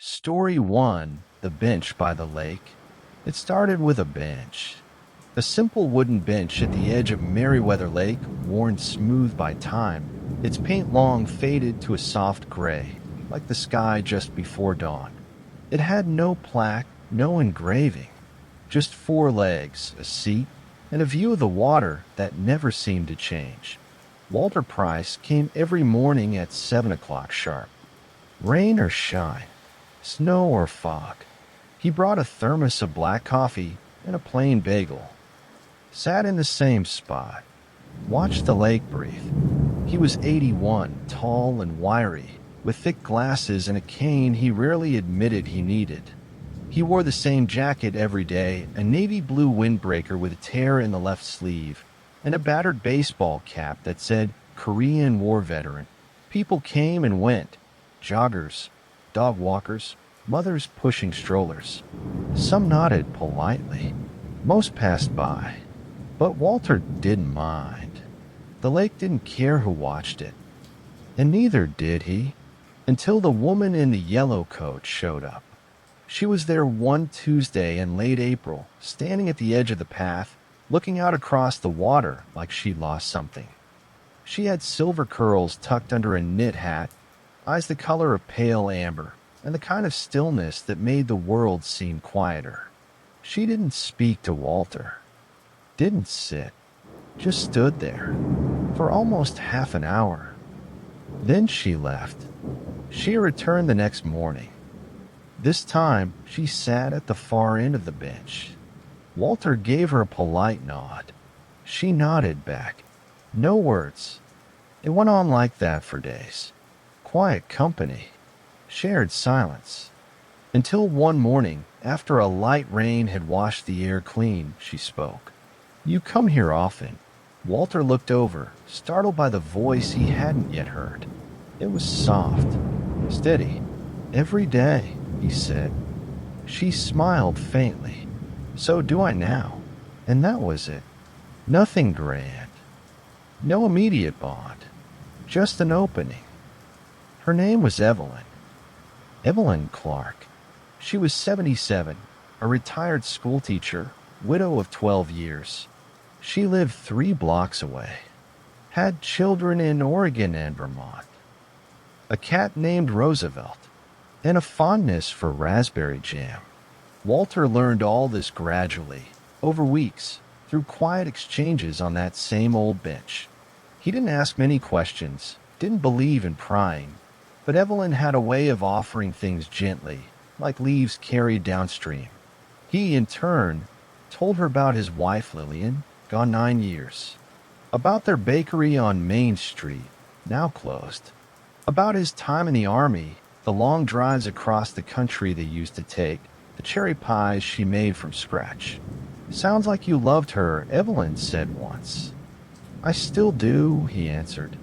Story 1: The Bench by the Lake. It started with a bench. A simple wooden bench at the edge of Merriweather Lake, worn smooth by time, its paint long faded to a soft gray, like the sky just before dawn. It had no plaque, no engraving, just four legs, a seat, and a view of the water that never seemed to change. Walter Price came every morning at 7 o'clock sharp. Rain or shine, snow or fog, he brought a thermos of black coffee and a plain bagel. Sat in the same spot, watched the lake breathe. He was 81, tall and wiry, with thick glasses and a cane he rarely admitted he needed. He wore the same jacket every day, a navy blue windbreaker with a tear in the left sleeve, and a battered baseball cap that said Korean War Veteran. People came and went, joggers, dog walkers, mothers pushing strollers. Some nodded politely. Most passed by. But Walter didn't mind. The lake didn't care who watched it. And neither did he, until the woman in the yellow coat showed up. She was there one Tuesday in late April, standing at the edge of the path, looking out across the water like she'd lost something. She had silver curls tucked under a knit hat, eyes the color of pale amber, and the kind of stillness that made the world seem quieter. She didn't speak to Walter, didn't sit, just stood there for almost half an hour. Then she left. She returned the next morning. This time, she sat at the far end of the bench. Walter gave her a polite nod. She nodded back. No words. It went on like that for days. Quiet company. Shared silence. Until one morning, after a light rain had washed the air clean, she spoke. "You come here often." Walter looked over, startled by the voice he hadn't yet heard. It was soft, steady. "Every day," he said. She smiled faintly. "So do I now." And that was it. Nothing grand. No immediate bond. Just an opening. Her name was Evelyn. Evelyn Clark. She was 77, a retired schoolteacher, widow of 12 years. She lived 3 blocks away. Had children in Oregon and Vermont. A cat named Roosevelt, and a fondness for raspberry jam. Walter learned all this gradually, over weeks, through quiet exchanges on that same old bench. He didn't ask many questions, didn't believe in prying, but Evelyn had a way of offering things gently, like leaves carried downstream. He, in turn, told her about his wife Lillian, gone 9 years, about their bakery on Main Street, now closed, about his time in the Army, the long drives across the country they used to take, the cherry pies she made from scratch. "Sounds like you loved her," Evelyn said once. "I still do," he answered.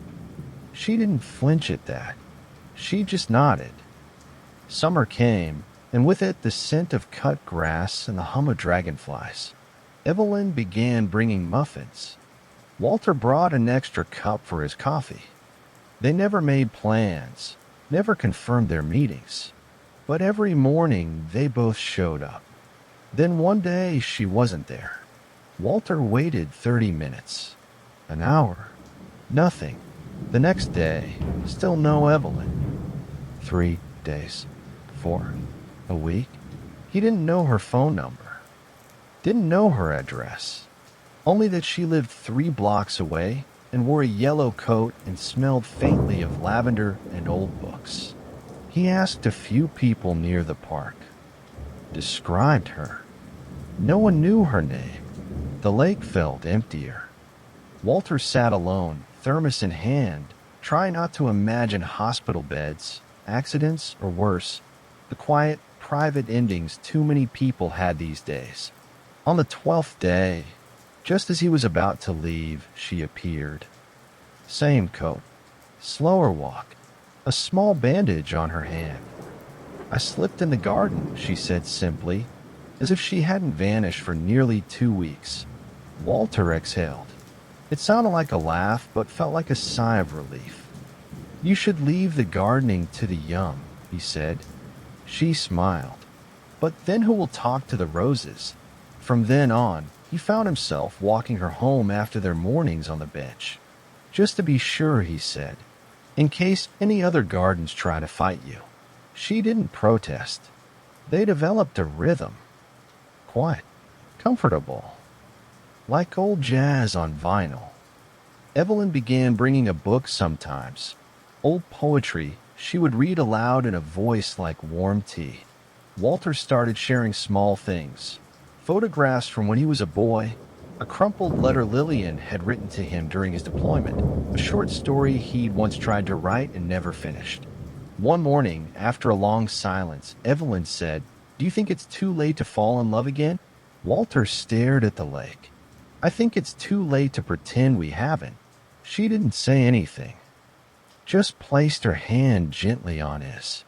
She didn't flinch at that. She just nodded. Summer came, and with it the scent of cut grass and the hum of dragonflies. Evelyn began bringing muffins. Walter brought an extra cup for his coffee. They never made plans, never confirmed their meetings, but every morning they both showed up. Then one day she wasn't there. Walter waited 30 minutes, an hour, nothing. The next day, still no Evelyn. 3 days, 4, a week. He didn't know her phone number, didn't know her address, only that she lived 3 blocks away and wore a yellow coat and smelled faintly of lavender and old books. He asked a few people near the park, described her. No one knew her name. The lake felt emptier. Walter sat alone, thermos in hand, trying not to imagine hospital beds, accidents, or worse, the quiet, private endings too many people had these days. On the 12th day, just as he was about to leave, she appeared. Same coat, slower walk, a small bandage on her hand. "I slipped in the garden," she said simply, as if she hadn't vanished for nearly 2 weeks. Walter exhaled. It sounded like a laugh, but felt like a sigh of relief. "You should leave the gardening to the young," he said. She smiled. But then who will talk to the roses? From then on, he found himself walking her home after their mornings on the bench. Just to be sure, he said, in case any other gardens try to fight you. She didn't protest. They developed a rhythm. Quiet, comfortable, like old jazz on vinyl. Evelyn began bringing a book sometimes. Old poetry she would read aloud in a voice like warm tea. Walter started sharing small things. Photographs from when he was a boy, a crumpled letter Lillian had written to him during his deployment, a short story he'd once tried to write and never finished. One morning, after a long silence, Evelyn said, "Do you think it's too late to fall in love again?" Walter stared at the lake. "I think it's too late to pretend we haven't." She didn't say anything, just placed her hand gently on his.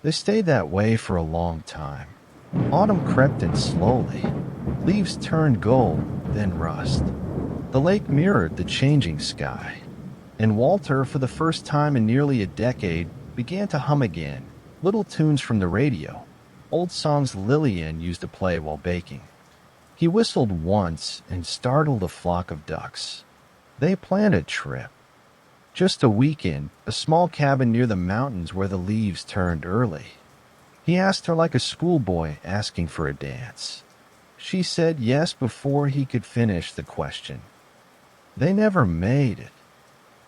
They stayed that way for a long time. Autumn crept in slowly. Leaves turned gold, then rust. The lake mirrored the changing sky. And Walter, for the first time in nearly a decade, began to hum again, little tunes from the radio, old songs Lillian used to play while baking. He whistled once and startled a flock of ducks. They planned a trip. Just a weekend, a small cabin near the mountains where the leaves turned early. He asked her like a schoolboy asking for a dance. She said yes before he could finish the question. They never made it.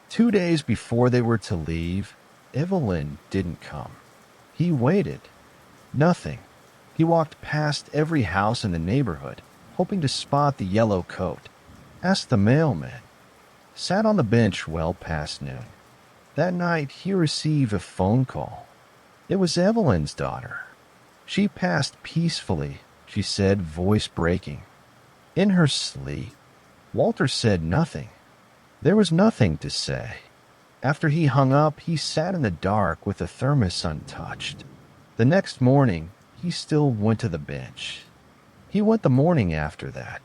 2 days before they were to leave, Evelyn didn't come. He waited. Nothing. He walked past every house in the neighborhood, hoping to spot the yellow coat. Asked the mailman. Sat on the bench well past noon. That night he received a phone call. It was Evelyn's daughter. She passed peacefully, she said, voice breaking. In her sleep. Walter said nothing. There was nothing to say. After he hung up, he sat in the dark with the thermos untouched. The next morning, he still went to the bench. He went the morning after that,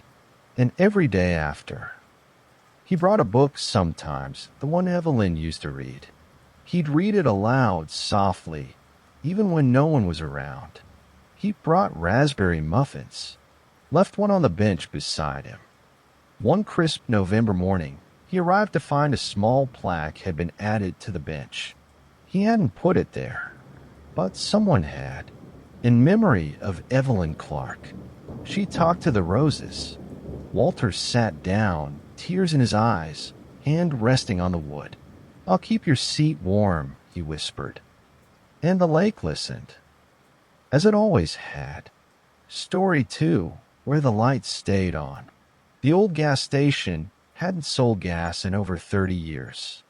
and every day after. He brought a book sometimes, the one Evelyn used to read. He'd read it aloud, softly, even when no one was around. He brought raspberry muffins, left one on the bench beside him. One crisp November morning, he arrived to find a small plaque had been added to the bench. He hadn't put it there, but someone had, in memory of Evelyn Clark. She talked to the roses. Walter sat down, tears in his eyes, hand resting on the wood. "I'll keep your seat warm," he whispered. And the lake listened, as it always had. Story 2, where the lights stayed on. The old gas station hadn't sold gas in over 30 years.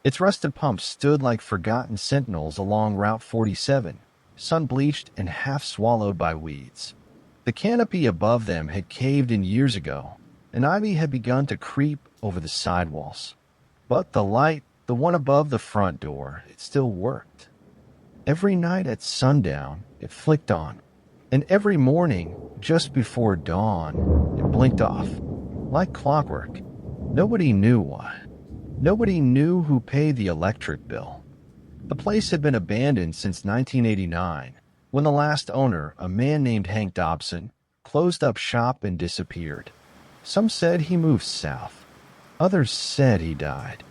Its rusted pumps stood like forgotten sentinels along Route 47, sun-bleached and half-swallowed by weeds. The canopy above them had caved in years ago, and ivy had begun to creep over the sidewalls. But the light, the one above the front door, it still worked. Every night at sundown, it flicked on, and every morning, just before dawn, it blinked off, like clockwork. Nobody knew why. Nobody knew who paid the electric bill. The place had been abandoned since 1989, when the last owner, a man named Hank Dobson, closed up shop and disappeared. Some said he moved south. Others said he died.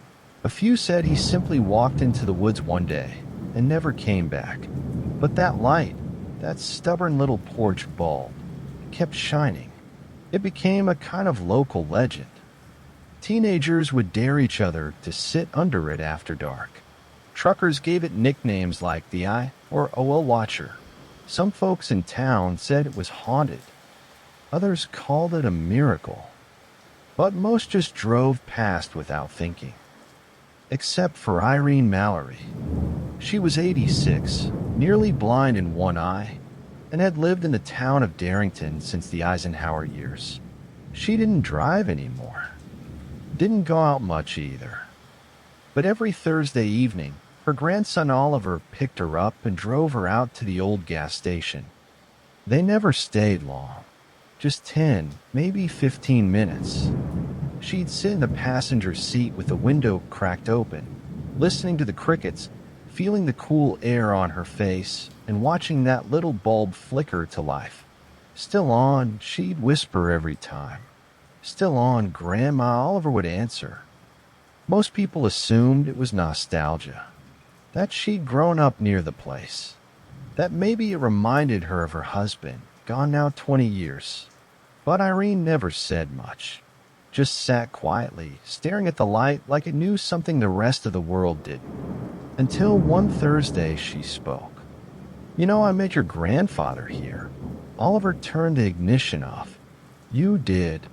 A few said he simply walked into the woods one day and never came back. But that light, that stubborn little porch bulb, kept shining. It became a kind of local legend. Teenagers would dare each other to sit under it after dark. Truckers gave it nicknames like the Eye or Oil Watcher. Some folks in town said it was haunted. Others called it a miracle. But most just drove past without thinking. Except for Irene Mallory. She was 86, nearly blind in one eye, and had lived in the town of Darrington since the Eisenhower years. She didn't drive anymore. Didn't go out much either. But every Thursday evening, her grandson Oliver picked her up and drove her out to the old gas station. They never stayed long. Just 10, maybe 15 minutes. She'd sit in the passenger seat with the window cracked open, listening to the crickets, feeling the cool air on her face, and watching that little bulb flicker to life. "Still on," she'd whisper every time. "Still on, Grandma," Oliver would answer. Most people assumed it was nostalgia, that she'd grown up near the place, that maybe it reminded her of her husband, gone now 20 years. But Irene never said much, just sat quietly, staring at the light like it knew something the rest of the world didn't. Until one Thursday she spoke. "You know, I met your grandfather here." Oliver turned the ignition off. "You did."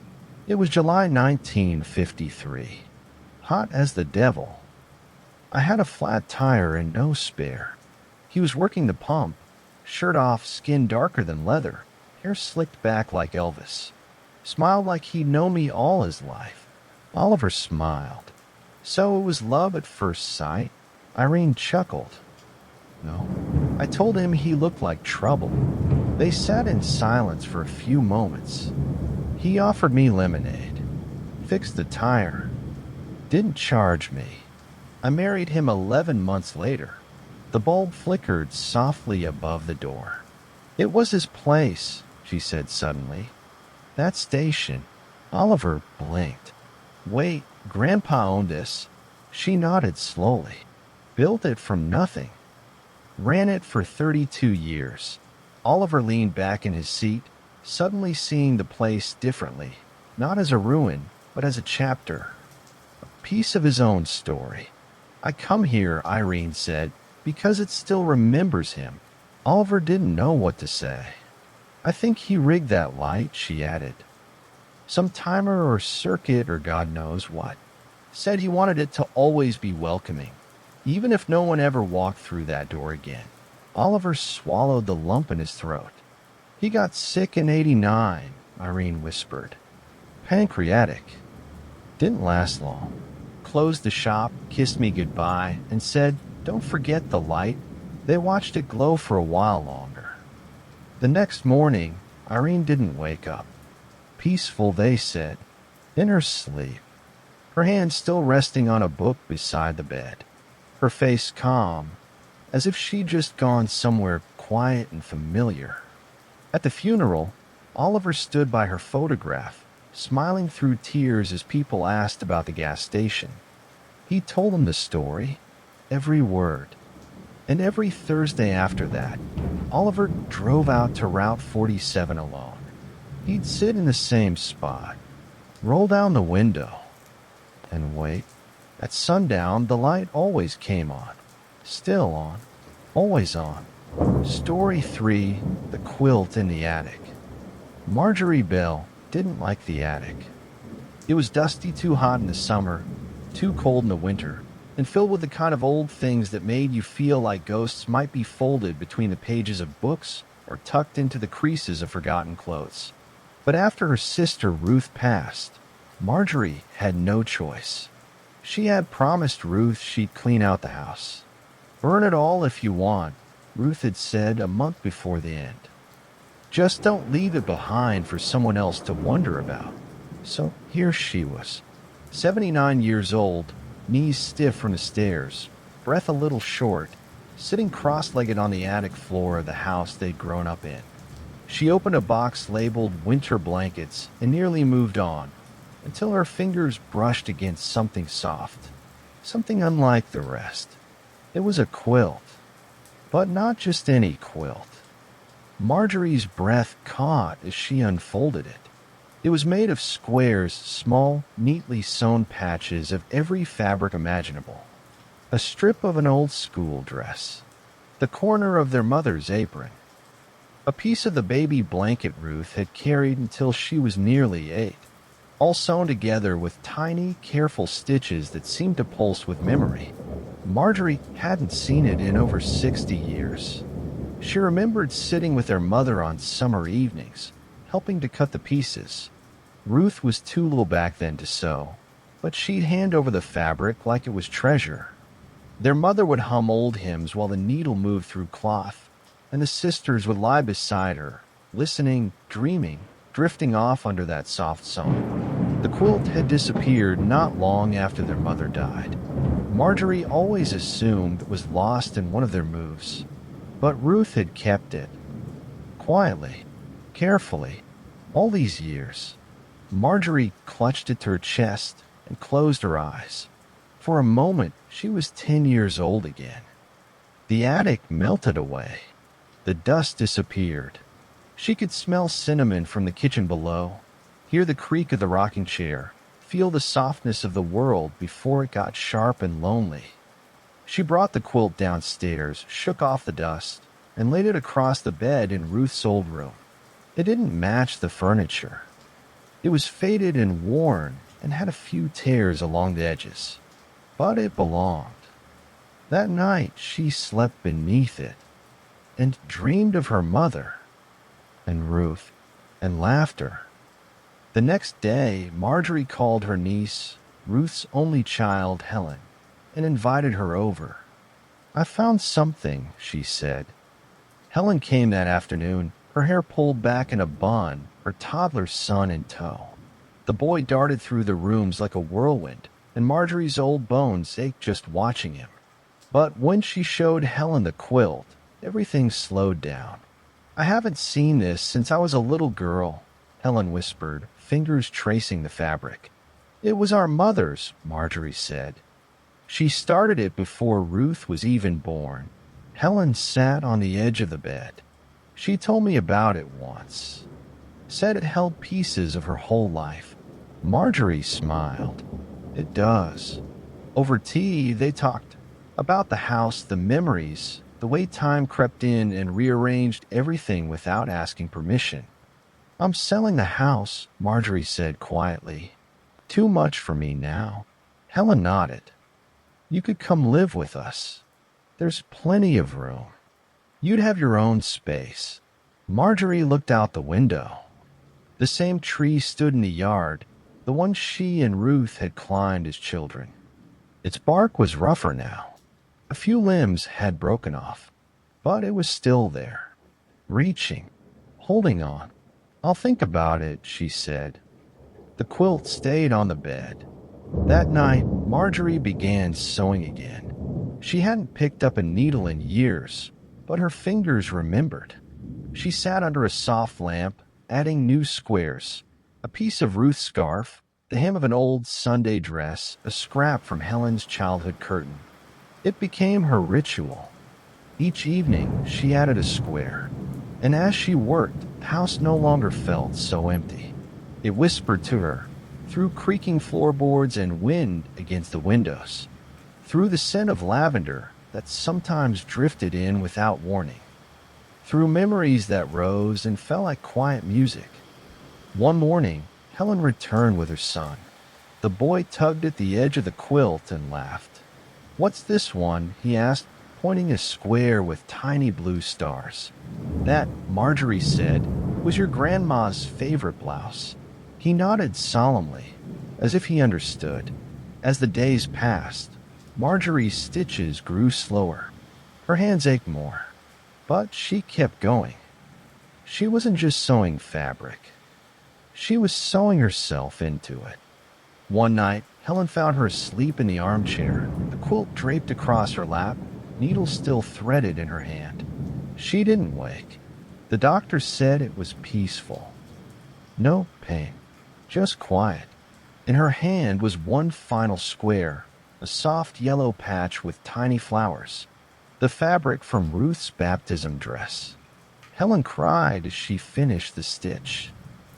It was July 1953. Hot as the devil. I had a flat tire and no spare. He was working the pump, shirt off, skin darker than leather, hair slicked back like Elvis. Smiled like he'd known me all his life. Oliver smiled. "So it was love at first sight?" Irene chuckled. "No." I told him he looked like trouble. They sat in silence for a few moments. He offered me lemonade, fixed the tire, didn't charge me. I married him 11 months later. The bulb flickered softly above the door. "It was his place," she said suddenly. "That station." Oliver blinked. "Wait, Grandpa owned this." She nodded slowly. "Built it from nothing. Ran it for 32 years. Oliver leaned back in his seat, suddenly seeing the place differently, not as a ruin, but as a chapter, a piece of his own story. "I come here," Irene said, "because it still remembers him." Oliver didn't know what to say. "I think he rigged that light," she added. "Some timer or circuit or God knows what. Said he wanted it to always be welcoming, even if no one ever walked through that door again." Oliver swallowed the lump in his throat. "He got sick in '89, Irene whispered. "Pancreatic. Didn't last long. Closed the shop, kissed me goodbye, and said, 'Don't forget the light.' They watched it glow for a while longer." The next morning, Irene didn't wake up. Peaceful, they said, in her sleep. Her hand still resting on a book beside the bed. Her face calm, as if she'd just gone somewhere quiet and familiar. At the funeral, Oliver stood by her photograph, smiling through tears as people asked about the gas station. He told them the story, every word. And every Thursday after that, Oliver drove out to Route 47 alone. He'd sit in the same spot, roll down the window, and wait. At sundown, the light always came on. Still on. Always on. Story 3, The Quilt in the Attic. Marjorie Bell didn't like the attic. It was dusty, too hot in the summer, too cold in the winter, and filled with the kind of old things that made you feel like ghosts might be folded between the pages of books or tucked into the creases of forgotten clothes. But after her sister Ruth passed, Marjorie had no choice. She had promised Ruth she'd clean out the house. "Burn it all if you want," Ruth had said a month before the end. "Just don't leave it behind for someone else to wonder about." So here she was, 79 years old, knees stiff from the stairs, breath a little short, sitting cross-legged on the attic floor of the house they'd grown up in. She opened a box labeled winter blankets and nearly moved on, until her fingers brushed against something soft, something unlike the rest. It was a quilt, but not just any quilt. Marjorie's breath caught as she unfolded it. It was made of squares, small, neatly sewn patches of every fabric imaginable. A strip of an old school dress, the corner of their mother's apron, a piece of the baby blanket Ruth had carried until she was nearly 8, all sewn together with tiny, careful stitches that seemed to pulse with memory. Marjorie hadn't seen it in over 60 years. She remembered sitting with her mother on summer evenings, helping to cut the pieces. Ruth was too little back then to sew, but she'd hand over the fabric like it was treasure. Their mother would hum old hymns while the needle moved through cloth, and the sisters would lie beside her, listening, dreaming, drifting off under that soft song. The quilt had disappeared not long after their mother died. Marjorie always assumed it was lost in one of their moves. But Ruth had kept it, quietly, carefully, all these years. Marjorie clutched at her chest and closed her eyes. For a moment, she was 10 years old again. The attic melted away. The dust disappeared. She could smell cinnamon from the kitchen below, hear the creak of the rocking chair, feel the softness of the world before it got sharp and lonely. She brought the quilt downstairs, shook off the dust, and laid it across the bed in Ruth's old room. It didn't match the furniture. It was faded and worn and had a few tears along the edges, but it belonged. That night she slept beneath it and dreamed of her mother and Ruth and laughter. The next day, Marjorie called her niece, Ruth's only child, Helen, and invited her over. "I found something," she said. Helen came that afternoon, her hair pulled back in a bun, her toddler son in tow. The boy darted through the rooms like a whirlwind, and Marjorie's old bones ached just watching him. But when she showed Helen the quilt, everything slowed down. "I haven't seen this since I was a little girl," Helen whispered, fingers tracing the fabric. "It was our mother's," Marjorie said. "She started it before Ruth was even born." Helen sat on the edge of the bed. "She told me about it once. Said it held pieces of her whole life." Marjorie smiled. "It does." Over tea, they talked about the house, the memories, the way time crept in and rearranged everything without asking permission. "I'm selling the house," Marjorie said quietly. "Too much for me now." Helen nodded. "You could come live with us. There's plenty of room. You'd have your own space." Marjorie looked out the window. The same tree stood in the yard, the one she and Ruth had climbed as children. Its bark was rougher now. A few limbs had broken off, but it was still there, reaching, holding on. "I'll think about it," she said. The quilt stayed on the bed. That night, Marjorie began sewing again. She hadn't picked up a needle in years, but her fingers remembered. She sat under a soft lamp, adding new squares, a piece of Ruth's scarf, the hem of an old Sunday dress, a scrap from Helen's childhood curtain. It became her ritual. Each evening, she added a square, and as she worked, the house no longer felt so empty. It whispered to her, through creaking floorboards and wind against the windows, through the scent of lavender that sometimes drifted in without warning, through memories that rose and fell like quiet music. One morning, Helen returned with her son. The boy tugged at the edge of the quilt and laughed. "What's this one?" he asked, pointing a square with tiny blue stars. "That," Marjorie said, "was your grandma's favorite blouse." He nodded solemnly, as if he understood. As the days passed, Marjorie's stitches grew slower. Her hands ached more, but she kept going. She wasn't just sewing fabric. She was sewing herself into it. One night, Helen found her asleep in the armchair, the quilt draped across her lap, needles still threaded in her hand. She didn't wake. The doctor said it was peaceful. No pain, just quiet. In her hand was one final square, a soft yellow patch with tiny flowers, the fabric from Ruth's baptism dress. Helen cried as she finished the stitch.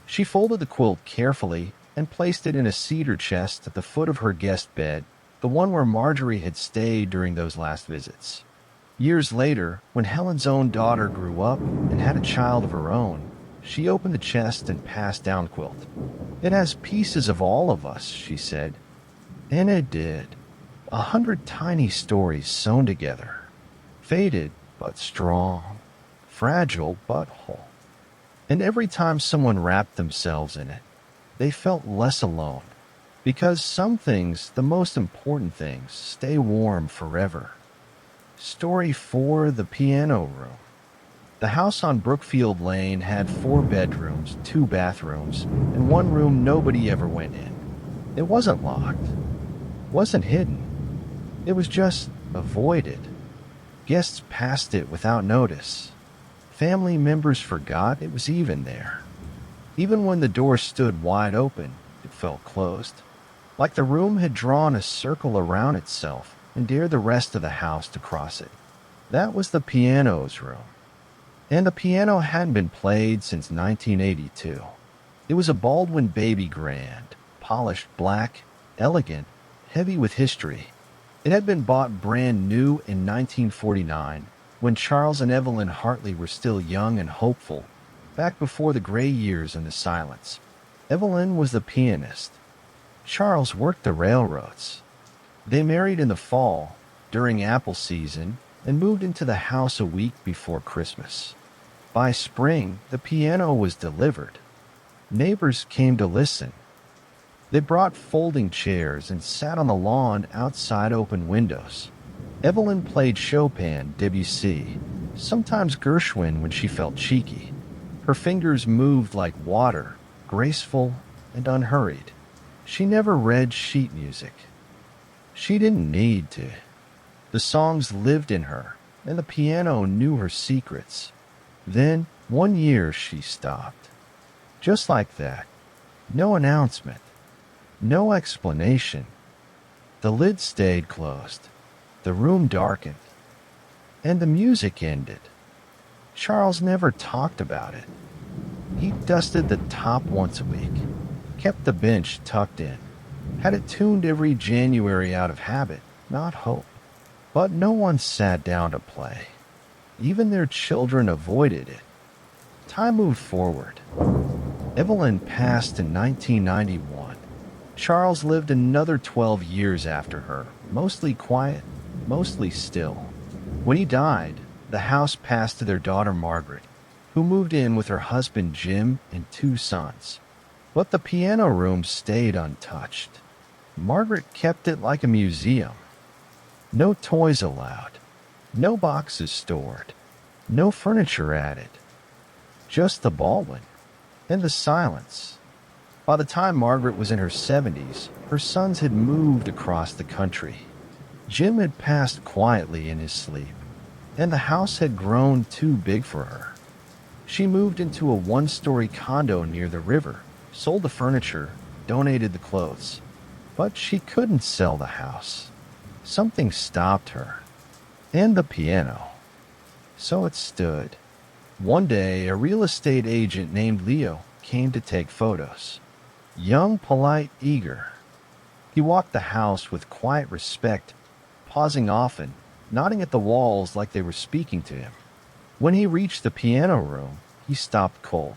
She folded the quilt carefully and placed it in a cedar chest at the foot of her guest bed, the one where Marjorie had stayed during those last visits. Years later, when Helen's own daughter grew up and had a child of her own, she opened the chest and passed down the quilt. "It has pieces of all of us," she said. And it did. 100 tiny stories sewn together, faded but strong, fragile but whole. And every time someone wrapped themselves in it, they felt less alone, because some things, the most important things, stay warm forever. Story 4, The Piano Room. The house on Brookfield Lane had 4 bedrooms, 2 bathrooms, and one room nobody ever went in. It wasn't locked, wasn't hidden. It was just avoided. Guests passed it without notice. Family members forgot it was even there. Even when the door stood wide open, it felt closed, like the room had drawn a circle around itself and dared the rest of the house to cross it. That was the piano's room. And the piano hadn't been played since 1982. It was a Baldwin Baby Grand, polished black, elegant, heavy with history. It had been bought brand new in 1949 when Charles and Evelyn Hartley were still young and hopeful, back before the gray years and the silence. Evelyn was the pianist. Charles worked the railroads. They married in the fall, during apple season, and moved into the house a week before Christmas. By spring, the piano was delivered. Neighbors came to listen. They brought folding chairs and sat on the lawn outside open windows. Evelyn played Chopin, Debussy, sometimes Gershwin when she felt cheeky. Her fingers moved like water, graceful and unhurried. She never read sheet music. She didn't need to. The songs lived in her, and the piano knew her secrets. Then, one year, she stopped. Just like that. No announcement. No explanation. The lid stayed closed. The room darkened. And the music ended. Charles never talked about it. He dusted the top once a week, kept the bench tucked in, had it tuned every January out of habit, not hope. But no one sat down to play. Even their children avoided it. Time moved forward. Evelyn passed in 1991. Charles lived another 12 years after her, mostly quiet, mostly still. When he died, the house passed to their daughter Margaret, who moved in with her husband Jim and 2 sons. But the piano room stayed untouched. Margaret kept it like a museum. No toys allowed. No boxes stored. No furniture added. Just the Baldwin and the silence. By the time Margaret was in her 70s, her sons had moved across the country. Jim had passed quietly in his sleep, and the house had grown too big for her. She moved into a 1-story condo near the river, sold the furniture, donated the clothes. But she couldn't sell the house. Something stopped her. And the piano. So it stood. One day, a real estate agent named Leo came to take photos. Young, polite, eager. He walked the house with quiet respect, pausing often, nodding at the walls like they were speaking to him. When he reached the piano room, he stopped cold.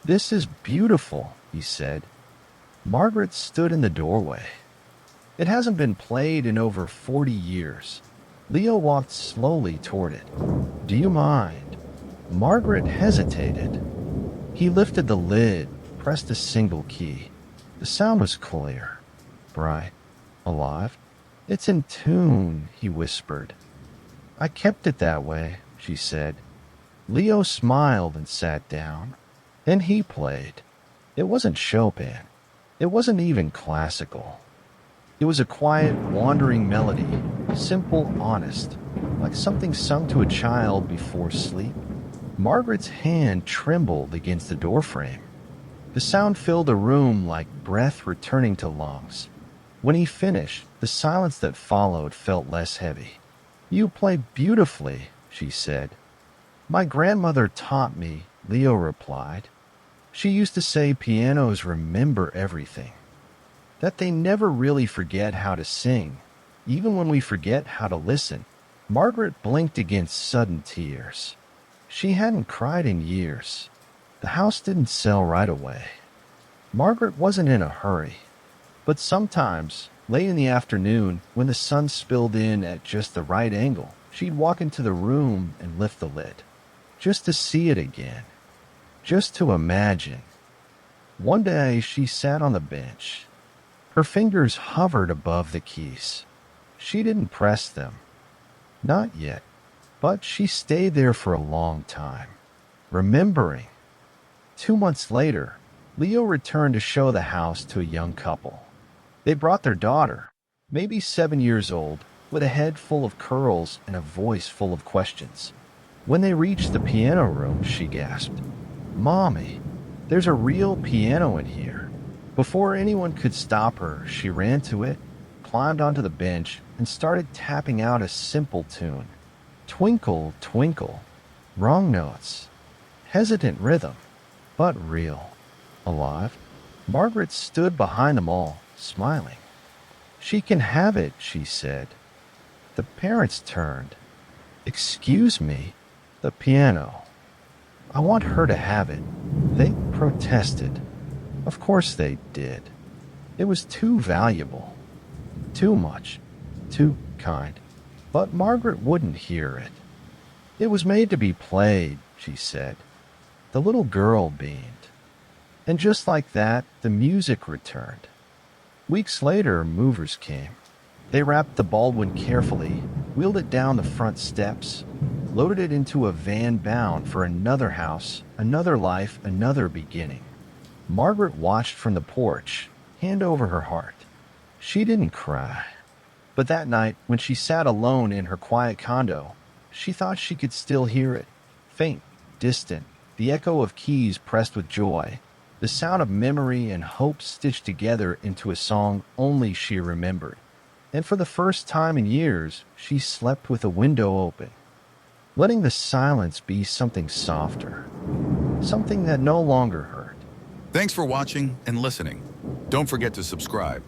"This is beautiful," he said. Margaret stood in the doorway. "It hasn't been played in over 40 years. Leo walked slowly toward it. "Do you mind?" Margaret hesitated. He lifted the lid, pressed a single key. The sound was clear, bright, alive. "It's in tune," he whispered. "I kept it that way," she said. Leo smiled and sat down. And he played. It wasn't Chopin. It wasn't even classical. It was a quiet, wandering melody, simple, honest, like something sung to a child before sleep. Margaret's hand trembled against the doorframe. The sound filled the room like breath returning to lungs. When he finished, the silence that followed felt less heavy. "You play beautifully," she said. "My grandmother taught me," Leo replied. "She used to say pianos remember everything, that they never really forget how to sing, even when we forget how to listen." Margaret blinked against sudden tears. She hadn't cried in years. The house didn't sell right away. Margaret wasn't in a hurry. But sometimes, late in the afternoon, when the sun spilled in at just the right angle, she'd walk into the room and lift the lid, just to see it again, just to imagine. One day, she sat on the bench. Her fingers hovered above the keys. She didn't press them. Not yet. But she stayed there for a long time, remembering. 2 months later, Leo returned to show the house to a young couple. They brought their daughter, maybe 7 years old, with a head full of curls and a voice full of questions. When they reached the piano room, she gasped, "Mommy, there's a real piano in here." Before anyone could stop her, she ran to it, climbed onto the bench, and started tapping out a simple tune. Twinkle, twinkle. Wrong notes. Hesitant rhythm, but real. Alive. Margaret stood behind them all, smiling. "She can have it," she said. The parents turned. "Excuse me, the piano. I want her to have it." They protested. Of course they did. It was too valuable. Too much. Too kind. But Margaret wouldn't hear it. "It was made to be played," she said. The little girl beamed. And just like that, the music returned. Weeks later, movers came. They wrapped the Baldwin carefully, wheeled it down the front steps, loaded it into a van bound for another house, another life, another beginning. Margaret watched from the porch, hand over her heart. She didn't cry. But that night, when she sat alone in her quiet condo, she thought she could still hear it. Faint, distant, the echo of keys pressed with joy, the sound of memory and hope stitched together into a song only she remembered. And for the first time in years, she slept with a window open, letting the silence be something softer, something that no longer hurt. Thanks for watching and listening. Don't forget to subscribe.